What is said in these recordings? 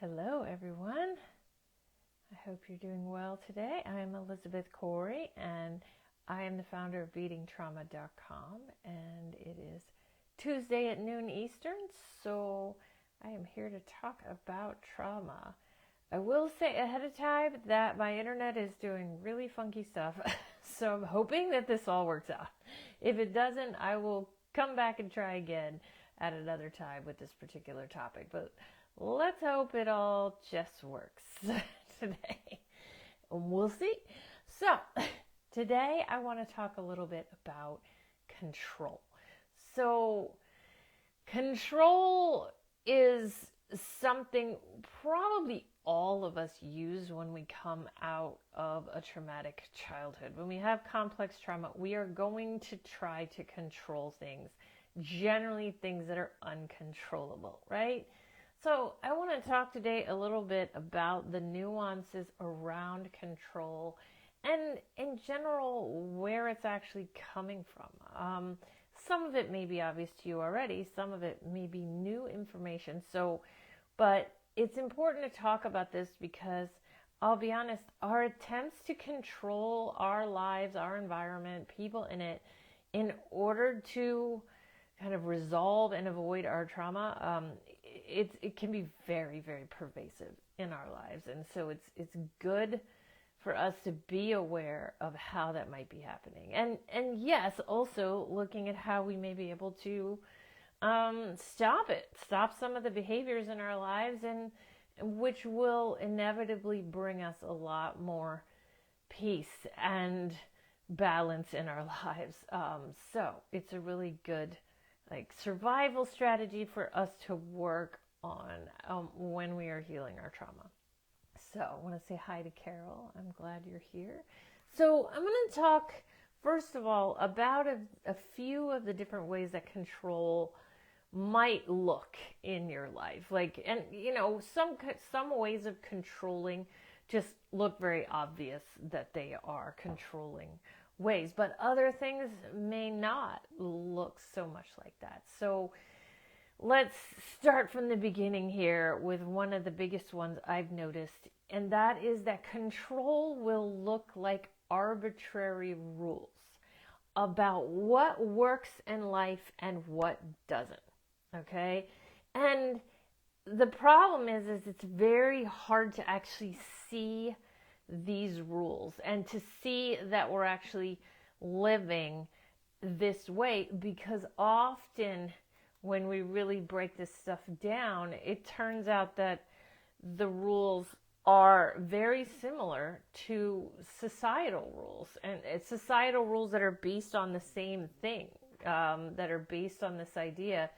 Hello, everyone. I hope you're doing well today. I'm Elizabeth Corey, and I am the founder of BeatingTrauma.com, and it is Tuesday at noon Eastern, so I am here to talk about trauma. I will say ahead of time that my internet is doing really funky stuff, so I'm hoping that this all works out. If it doesn't, I will come back and try again at another time with this particular topic, but let's hope it all just works today. We'll see. So, today I want to talk a little bit about control. So, control is something probably all of us use when we come out of a traumatic childhood. When we have complex trauma, we are going to try to control things, generally things that are uncontrollable, right? So I want to talk today a little bit about the nuances around control and in general where it's actually coming from. Some of it may be obvious to you already, some of it may be new information. But it's important to talk about this because I'll be honest, our attempts to control our lives, our environment, people in it, in order to kind of resolve and avoid our trauma, it can be very, very pervasive in our lives. And so it's good for us to be aware of how that might be happening. And yes, also looking at how we may be able to stop some of the behaviors in our lives, and which will inevitably bring us a lot more peace and balance in our lives. So it's a really good survival strategy for us to work on when we are healing our trauma. So I want to say hi to Carol. I'm glad you're here. So I'm going to talk first of all about a few of the different ways that control might look in your life. Some ways of controlling just look very obvious that they are controlling ways, but other things may not look so much like that. So let's start from the beginning here with one of the biggest ones I've noticed, and that is that control will look like arbitrary rules about what works in life and what doesn't. Okay? And the problem is it's very hard to actually see these rules and to see that we're actually living this way, because often when we really break this stuff down, it turns out that the rules are very similar to societal rules, and it's societal rules that are based on the same thing, that are based on this idea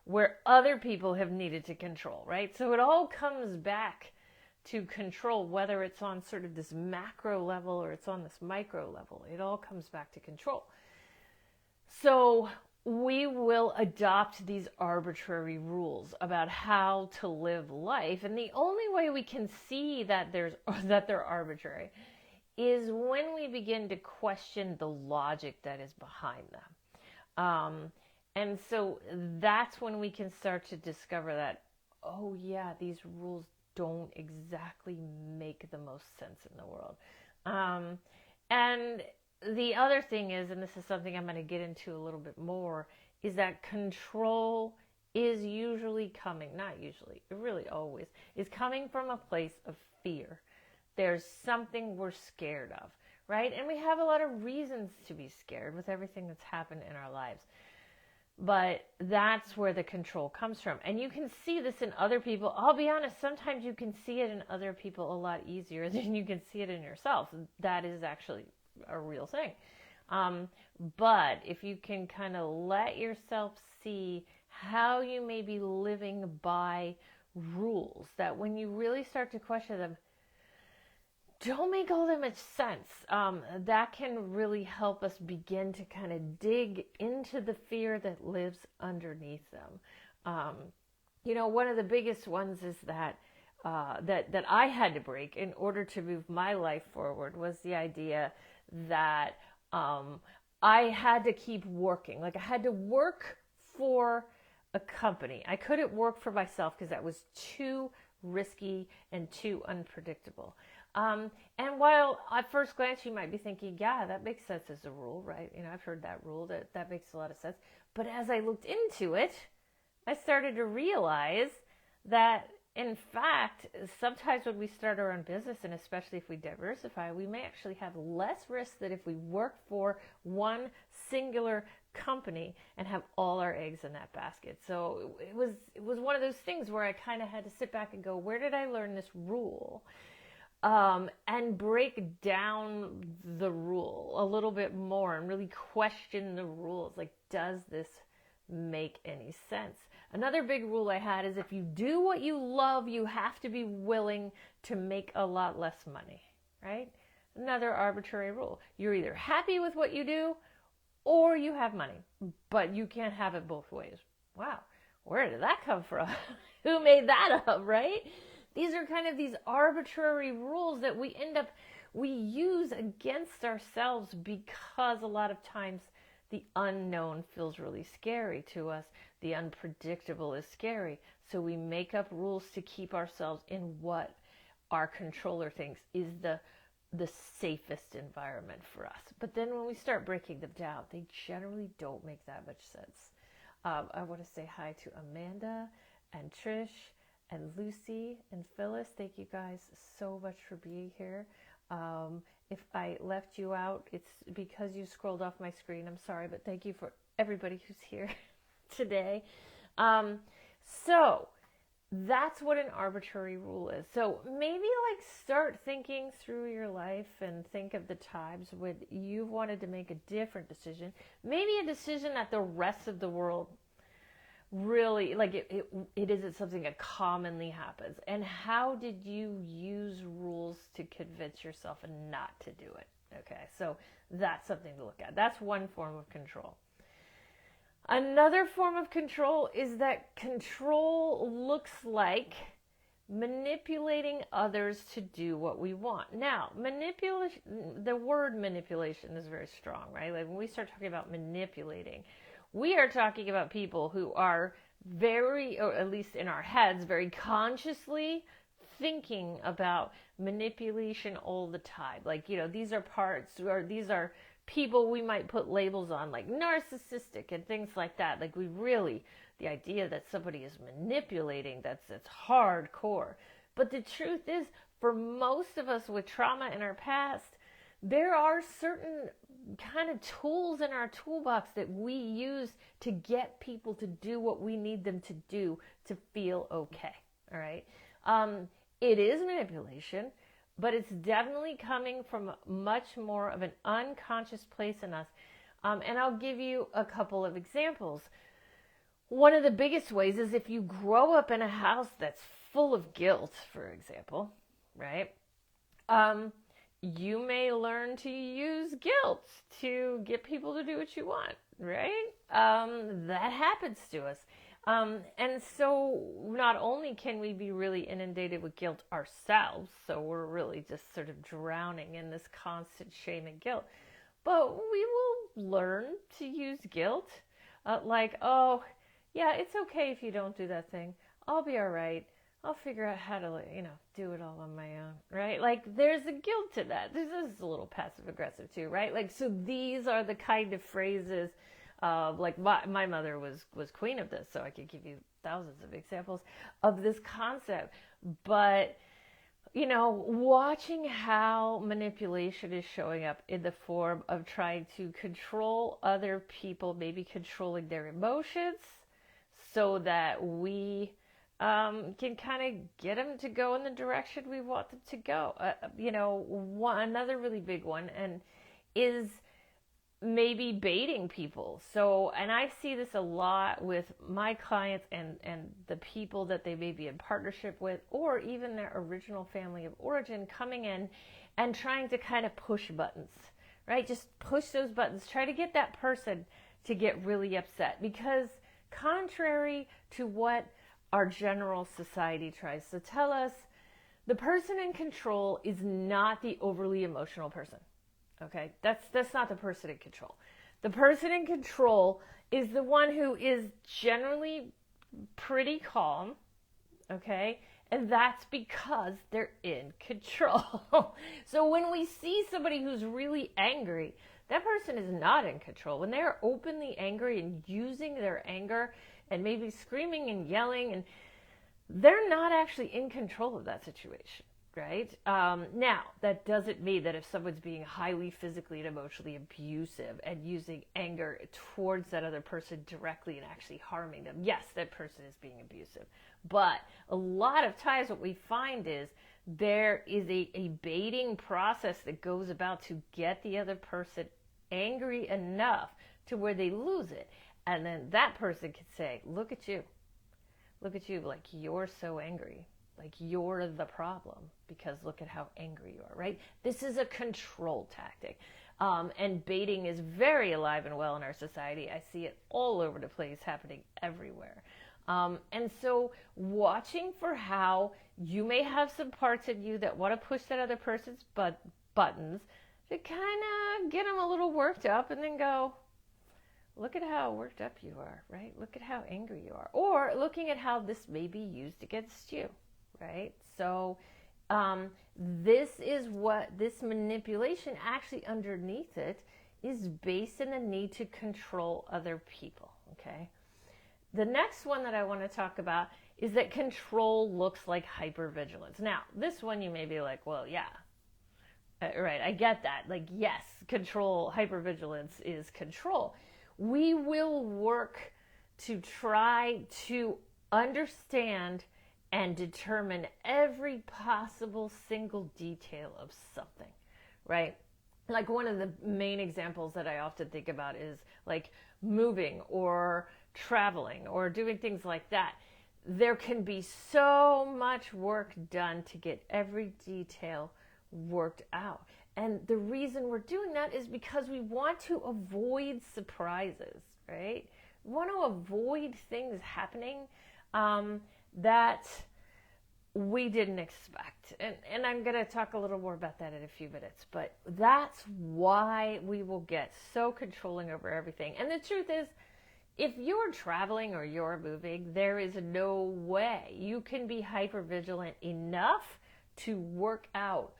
where other people have needed to control, right? So it all comes back to control, whether it's on sort of this macro level or it's on this micro level. It all comes back to control. So we will adopt these arbitrary rules about how to live life, and the only way we can see that they're arbitrary is when we begin to question the logic that is behind them. And so that's when we can start to discover that, oh yeah, these rules don't exactly make the most sense in the world. And the other thing is, and this is something I'm going to get into a little bit more, is that control is usually coming, not usually, it really always, is coming from a place of fear. There's something we're scared of, right? And we have a lot of reasons to be scared with everything that's happened in our lives. But that's where the control comes from. And you can see this in other people. I'll be honest, sometimes you can see it in other people a lot easier than you can see it in yourself. That is actually a real thing. But if you can kind of let yourself see how you may be living by rules that when you really start to question them, don't make all that much sense. That can really help us begin to kind of dig into the fear that lives underneath them. One of the biggest ones is that I had to break in order to move my life forward was the idea that I had to keep working. Like I had to work for a company. I couldn't work for myself because that was too risky and too unpredictable. And while at first glance you might be thinking, yeah, that makes sense as a rule, right? I've heard that rule, that makes a lot of sense. But as I looked into it, I started to realize that, in fact, sometimes when we start our own business, and especially if we diversify, we may actually have less risk than if we work for one singular company and have all our eggs in that basket. So it was one of those things where I kind of had to sit back and go, where did I learn this rule? And break down the rule a little bit more and really question the rules. Like, does this make any sense? Another big rule I had is if you do what you love, you have to be willing to make a lot less money, right? Another arbitrary rule. You're either happy with what you do or you have money, but you can't have it both ways. Wow, where did that come from? Who made that up, right? These are kind of these arbitrary rules that we use against ourselves because a lot of times the unknown feels really scary to us. The unpredictable is scary. So we make up rules to keep ourselves in what our controller thinks is the safest environment for us. But then when we start breaking them down, they generally don't make that much sense. I want to say hi to Amanda and Trish and Lucy and Phyllis. Thank you guys so much for being here. If I left you out, it's because you scrolled off my screen. I'm sorry, but thank you for everybody who's here today. So that's what an arbitrary rule is. So maybe start thinking through your life and think of the times when you've wanted to make a different decision. Maybe a decision that the rest of the world really, it isn't something that commonly happens. And how did you use rules to convince yourself not to do it? Okay, so that's something to look at. That's one form of control. Another form of control is that control looks like manipulating others to do what we want. Now, manipulation, the word manipulation is very strong, right? Like when we start talking about manipulating, we are talking about people who are very, or at least in our heads, very consciously thinking about manipulation all the time. These are parts, or these are people we might put labels on, like narcissistic and things like that. The idea that somebody is manipulating, that's hardcore. But the truth is, for most of us with trauma in our past, there are certain kind of tools in our toolbox that we use to get people to do what we need them to do to feel okay. All right. It is manipulation, but it's definitely coming from much more of an unconscious place in us. And I'll give you a couple of examples. One of the biggest ways is if you grow up in a house that's full of guilt, for example, right? You may learn to use guilt to get people to do what you want, right? That happens to us. And so not only can we be really inundated with guilt ourselves, so we're really just sort of drowning in this constant shame and guilt, but we will learn to use guilt, oh, yeah, it's okay if you don't do that thing. I'll be all right. I'll figure out how to, do it all on my own, right? There's a guilt to that. This is a little passive aggressive too, right? So these are the kind of phrases, my mother was queen of this, so I could give you thousands of examples of this concept. But, watching how manipulation is showing up in the form of trying to control other people, maybe controlling their emotions so that we can kind of get them to go in the direction we want them to go. Another really big one is maybe baiting people. So, and I see this a lot with my clients and the people that they may be in partnership with, or even their original family of origin coming in and trying to kind of push buttons, right? Just push those buttons. Try to get that person to get really upset, because contrary to what our general society tries to tell us, the person in control is not the overly emotional person. Okay, that's not the person in control. The person in control is the one who is generally pretty calm, okay? And that's because they're in control. So when we see somebody who's really angry, that person is not in control. When they're openly angry and using their anger and maybe screaming and yelling, and they're not actually in control of that situation, right? Now, that doesn't mean that if someone's being highly physically and emotionally abusive and using anger towards that other person directly and actually harming them, yes, that person is being abusive. But a lot of times what we find is there is a baiting process that goes about to get the other person angry enough to where they lose it. And then that person can say, look at you, like you're so angry. Like you're the problem because look at how angry you are, right? This is a control tactic. And baiting is very alive and well in our society. I see it all over the place, happening everywhere. And so watching for how you may have some parts of you that want to push that other person's buttons to kind of get them a little worked up and then go, look at how worked up you are, right? Look at how angry you are. Or looking at how this may be used against you, right? So this manipulation actually underneath it is based in the need to control other people, okay? The next one that I want to talk about is that control looks like hypervigilance. Now, this one you may be like, well, yeah, right, I get that. Like, yes, control, hypervigilance is control. We will work to try to understand and determine every possible single detail of something, right? Like one of the main examples that I often think about is like moving or traveling or doing things like that. There can be so much work done to get every detail worked out. And the reason we're doing that is because we want to avoid surprises, right? We want to avoid things happening that we didn't expect. And I'm going to talk a little more about that in a few minutes. But that's why we will get so controlling over everything. And the truth is, if you're traveling or you're moving, there is no way you can be hypervigilant enough to work out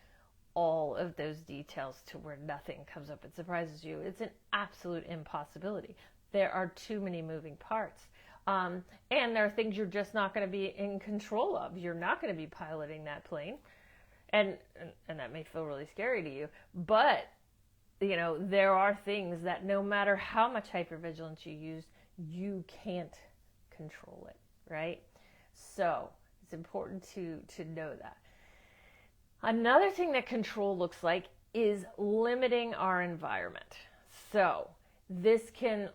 all of those details to where nothing comes up and surprises you. It's an absolute impossibility. There are too many moving parts. And there are things you're just not going to be in control of. You're not going to be piloting that plane. And that may feel really scary to you. But, you know, there are things that no matter how much hypervigilance you use, you can't control it, right? So it's important to know that. Another thing that control looks like is limiting our environment. So this can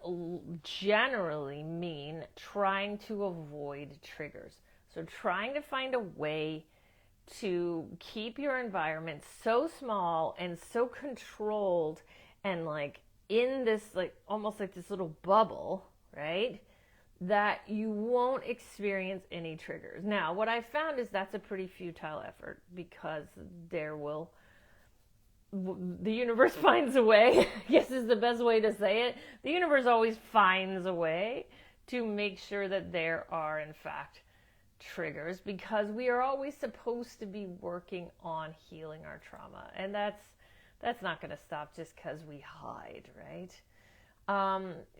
generally mean trying to avoid triggers. So trying to find a way to keep your environment so small and so controlled and like in this like almost like this little bubble, right? That you won't experience any triggers. Now, what I've found is that's a pretty futile effort because the universe finds a way, I guess is the best way to say it. The universe always finds a way to make sure that there are, in fact, triggers because we are always supposed to be working on healing our trauma. And that's not going to stop just because we hide, right?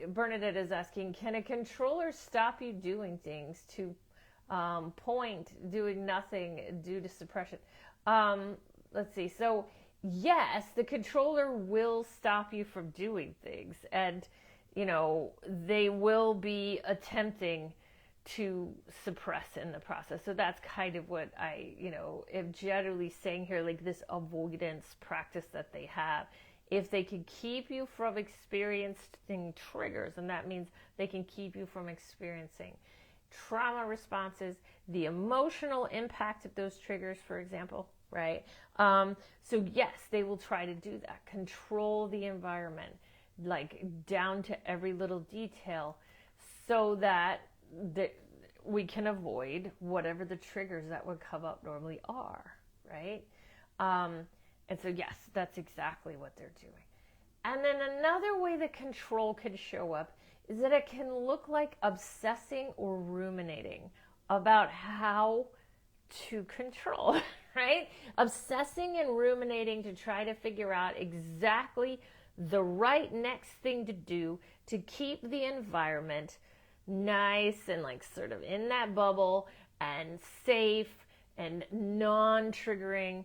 Bernadette is asking, can a controller stop you doing things to point doing nothing due to suppression? Let's see. So yes, the controller will stop you from doing things, and you know they will be attempting to suppress in the process. So that's kind of what I am generally saying here, like this avoidance practice that they have. If they can keep you from experiencing triggers, and that means they can keep you from experiencing trauma responses, the emotional impact of those triggers, for example, right? So yes, they will try to do that. Control the environment, like down to every little detail, so that we can avoid whatever the triggers that would come up normally are, right? And so yes, that's exactly what they're doing. And then another way that control can show up is that it can look like obsessing or ruminating about how to control, right? Obsessing and ruminating to try to figure out exactly the right next thing to do to keep the environment nice and like sort of in that bubble and safe and non-triggering,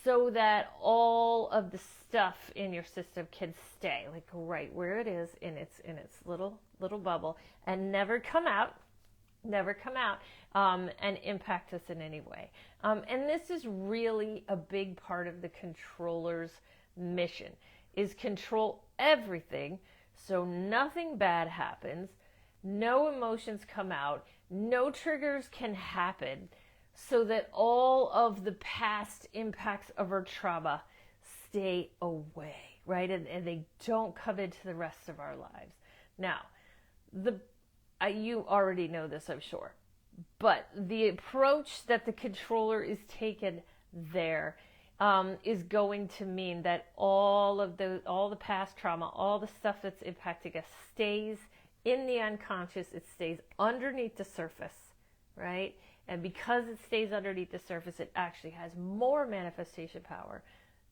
so that all of the stuff in your system can stay like right where it is in its little bubble and never come out and impact us in any way. And this is really a big part of the controller's mission, is control everything so nothing bad happens, no emotions come out, no triggers can happen, so that all of the past impacts of our trauma stay away, right? And they don't come into the rest of our lives. Now, you already know this, I'm sure, but the approach that the controller is taken there is going to mean that all the past trauma, all the stuff that's impacting us stays in the unconscious. It stays underneath the surface, right? And because it stays underneath the surface, it actually has more manifestation power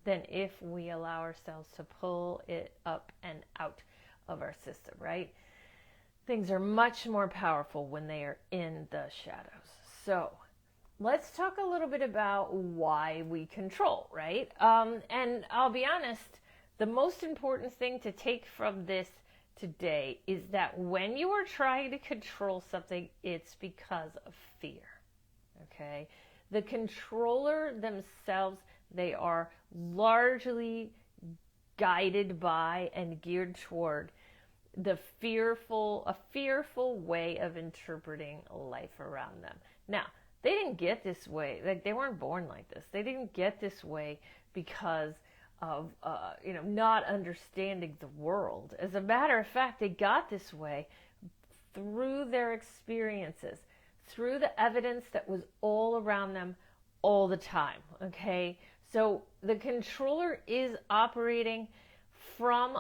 than if we allow ourselves to pull it up and out of our system, right? Things are much more powerful when they are in the shadows. So let's talk a little bit about why we control, right? And I'll be honest, the most important thing to take from this today is that when you are trying to control something, it's because of fear. Okay? The controller themselves, they are largely guided by and geared toward a fearful way of interpreting life around them. Now, they didn't get this way. Like, they weren't born like this. They didn't get this way because of not understanding the world. As a matter of fact, they got this way through their experiences, through the evidence that was all around them all the time. Okay, so the controller is operating from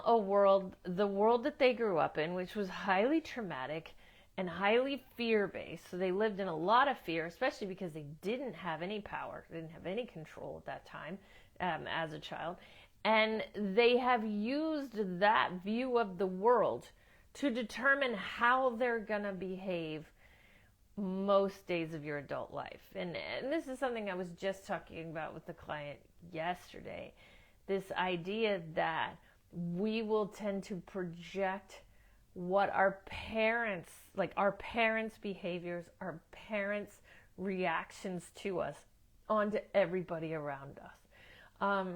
the world that they grew up in, which was highly traumatic and highly fear-based. So they lived in a lot of fear, especially because they didn't have any power, they didn't have any control at that time as a child. And they have used that view of the world to determine how they're going to behave most days of your adult life. And this is something I was just talking about with the client yesterday. This idea that we will tend to project what our parents behaviors, our parents' reactions to us onto everybody around us.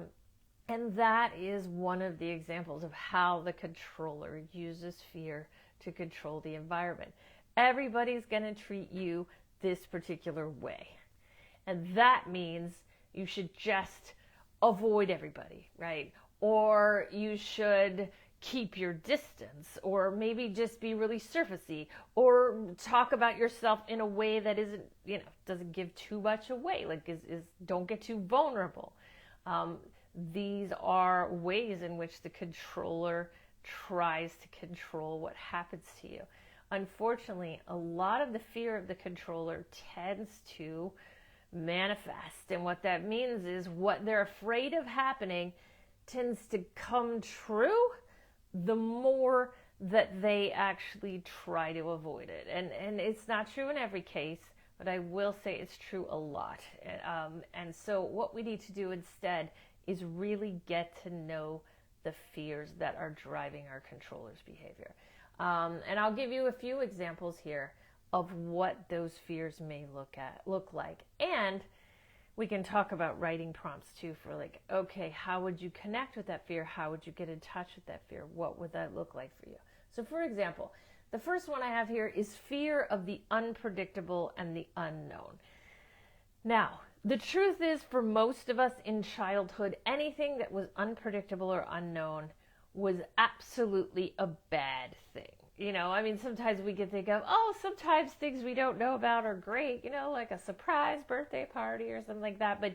And that is one of the examples of how the controller uses fear to control the environment. Everybody's going to treat you this particular way. And that means you should just avoid everybody, right? Or you should keep your distance, or maybe just be really surfacey, or talk about yourself in a way that isn't, doesn't give too much away, like don't get too vulnerable. These are ways in which the controller tries to control what happens to you. Unfortunately, a lot of the fear of the controller tends to manifest. And what that means is what they're afraid of happening tends to come true the more that they actually try to avoid it. And it's not true in every case, but I will say it's true a lot. And so what we need to do instead is really get to know the fears that are driving our controller's behavior. And I'll give you a few examples here of what those fears may look like. And we can talk about writing prompts too for like, okay, how would you connect with that fear? How would you get in touch with that fear? What would that look like for you? So for example, the first one I have here is fear of the unpredictable and the unknown. Now, the truth is, for most of us in childhood, anything that was unpredictable or unknown was absolutely a bad thing. Sometimes we can think of, sometimes things we don't know about are great, like a surprise birthday party or something like that. But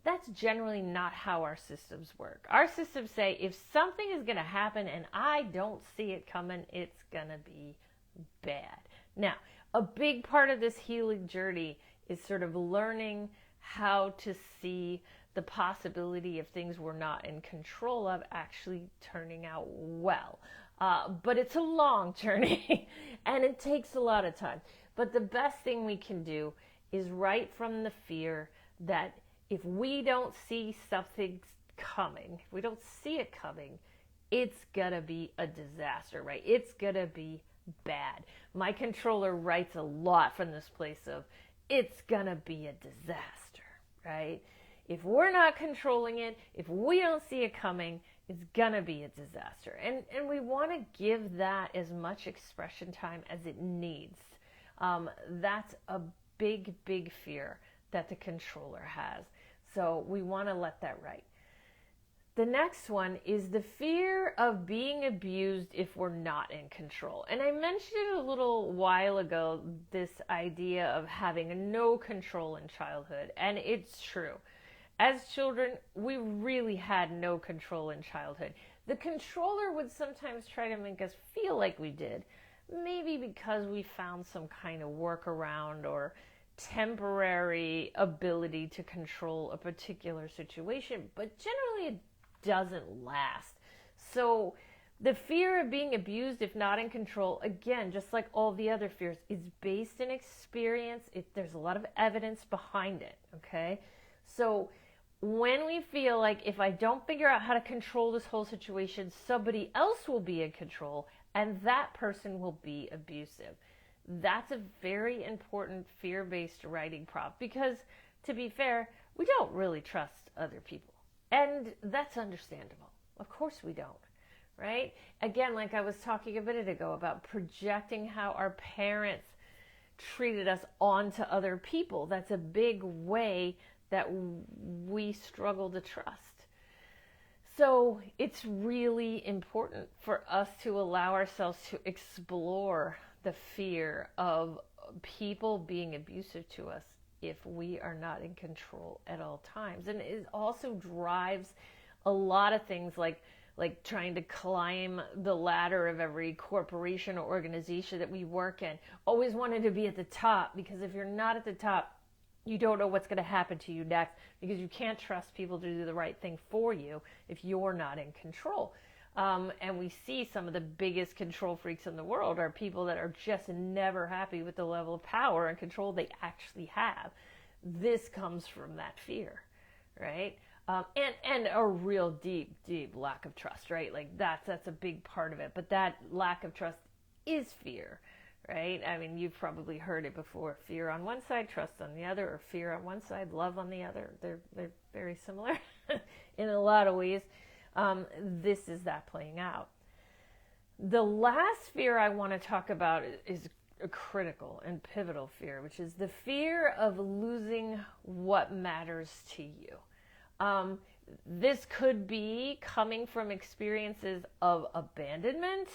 that's generally not how our systems work. Our systems say if something is going to happen and I don't see it coming, it's going to be bad. Now, a big part of this healing journey is sort of learning how to see the possibility of things we're not in control of actually turning out well. But it's a long journey and it takes a lot of time. But the best thing we can do is right from the fear that if we don't see something coming, if we don't see it coming, it's gonna be a disaster, right? It's gonna be bad. My controller writes a lot from this place of it's gonna be a disaster, right? If we're not controlling it, if we don't see it coming, it's gonna be a disaster. And we want to give that as much expression time as it needs. That's a big, big fear that the controller has. So we want to let that right. The next one is the fear of being abused if we're not in control. And I mentioned it a little while ago, this idea of having no control in childhood. And it's true. As children, we really had no control in childhood. The controller would sometimes try to make us feel like we did. Maybe because we found some kind of workaround or temporary ability to control a particular situation, but generally it doesn't last. So the fear of being abused if not in control, again, just like all the other fears, is based in experience. There's a lot of evidence behind it, okay? So when we feel like if I don't figure out how to control this whole situation, somebody else will be in control and that person will be abusive. That's a very important fear-based writing prompt because, to be fair, we don't really trust other people. And that's understandable. Of course we don't, right? Again, like I was talking a minute ago about projecting how our parents treated us onto other people. That's a big way that we struggle to trust. So it's really important for us to allow ourselves to explore the fear of people being abusive to us if we are not in control at all times. And it also drives a lot of things like trying to climb the ladder of every corporation or organization that we work in. Always wanting to be at the top, because if you're not at the top, you don't know what's going to happen to you next, because you can't trust people to do the right thing for you if you're not in control. And we see some of the biggest control freaks in the world are people that are just never happy with the level of power and control they actually have. This comes from that fear, right? And a real deep, deep lack of trust, right? Like that's a big part of it. But that lack of trust is fear, right? I mean, you've probably heard it before. Fear on one side, trust on the other, or fear on one side, love on the other. They're very similar in a lot of ways. This is that playing out. The last fear I want to talk about is a critical and pivotal fear, which is the fear of losing what matters to you. This could be coming from experiences of abandonment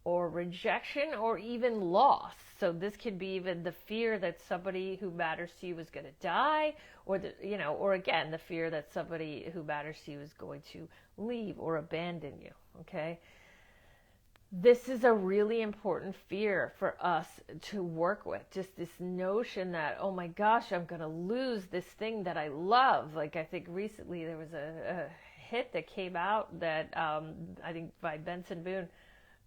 or rejection or even loss. So this could be even the fear that somebody who matters to you is going to die, or again, the fear that somebody who matters to you is going to leave or abandon you, okay? This is a really important fear for us to work with. Just this notion that, oh my gosh, I'm going to lose this thing that I love. Like I think recently there was a hit that came out that I think by Benson Boone,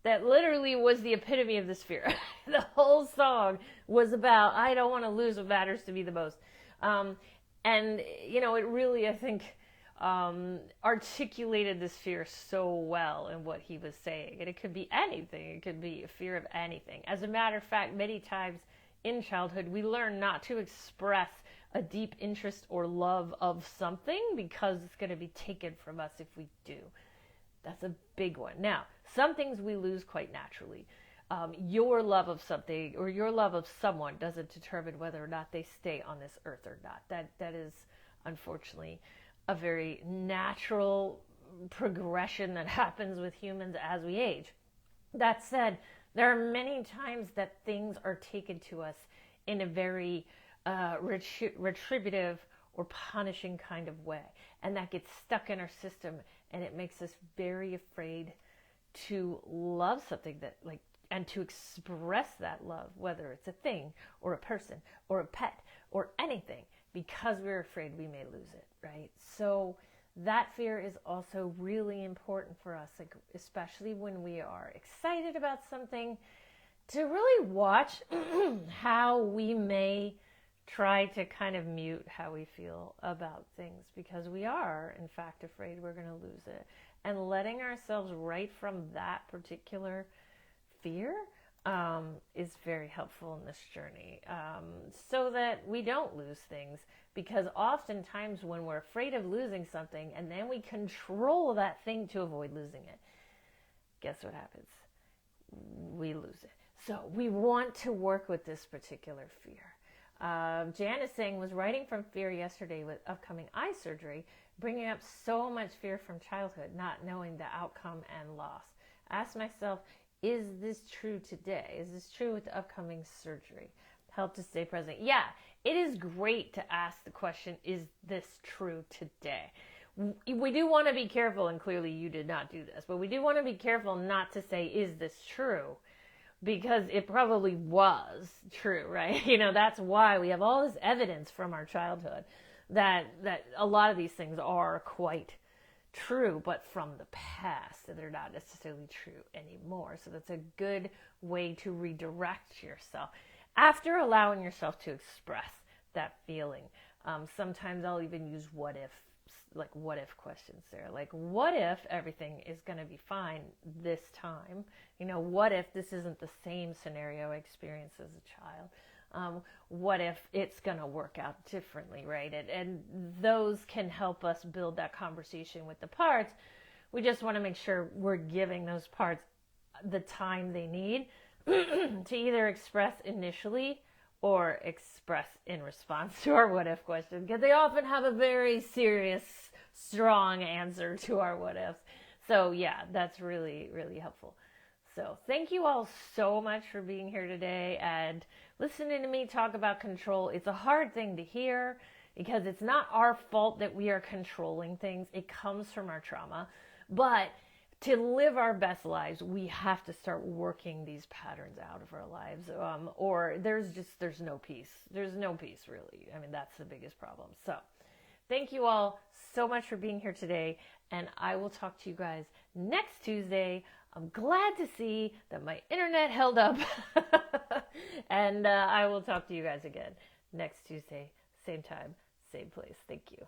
that literally was the epitome of this fear. The whole song was about, I don't want to lose what matters to me the most. And, it really, I think, articulated this fear so well in what he was saying. And it could be anything. It could be a fear of anything. As a matter of fact, many times in childhood, we learn not to express a deep interest or love of something because it's going to be taken from us if we do. That's a big one. Now, some things we lose quite naturally. Your love of something or your love of someone doesn't determine whether or not they stay on this earth or not. That is, unfortunately, a very natural progression that happens with humans as we age. That said, there are many times that things are taken to us in a very retributive or punishing kind of way. And that gets stuck in our system, and it makes us very afraid to love something that like and to express that love, whether it's a thing or a person or a pet or anything, because we're afraid we may lose it, right? So that fear is also really important for us, like especially when we are excited about something, to really watch how we may try to kind of mute how we feel about things, because we are in fact afraid we're going to lose it. And letting ourselves right from that particular fear is very helpful in this journey, so that we don't lose things. Because oftentimes when we're afraid of losing something and then we control that thing to avoid losing it, guess what happens? We lose it. So we want to work with this particular fear. Jan is saying, was writing from fear yesterday with upcoming eye surgery, bringing up so much fear from childhood, not knowing the outcome and loss. Ask myself, is this true today? Is this true with the upcoming surgery? Help to stay present. Yeah, it is great to ask the question, is this true today? We do want to be careful, and clearly you did not do this, but we do want to be careful not to say, is this true? Because it probably was true, right? You know, that's why we have all this evidence from our childhood that a lot of these things are quite true, but from the past, they're not necessarily true anymore. So that's a good way to redirect yourself after allowing yourself to express that feeling. Sometimes I'll even use what if questions there. Like, what if everything is going to be fine this time? You know, what if this isn't the same scenario I experienced as a child? What if it's going to work out differently, right? And those can help us build that conversation with the parts. We just want to make sure we're giving those parts the time they need to either express initially or express in response to our what if question, because they often have a very serious, strong answer to our what ifs. So yeah, that's really, really helpful. So thank you all so much for being here today and listening to me talk about control. It's a hard thing to hear because it's not our fault that we are controlling things. It comes from our trauma. But to live our best lives, we have to start working these patterns out of our lives, or there's no peace. There's no peace, really. I mean, that's the biggest problem. So thank you all so much for being here today, and I will talk to you guys next Tuesday. I'm glad to see that my internet held up, and I will talk to you guys again next Tuesday, same time, same place. Thank you.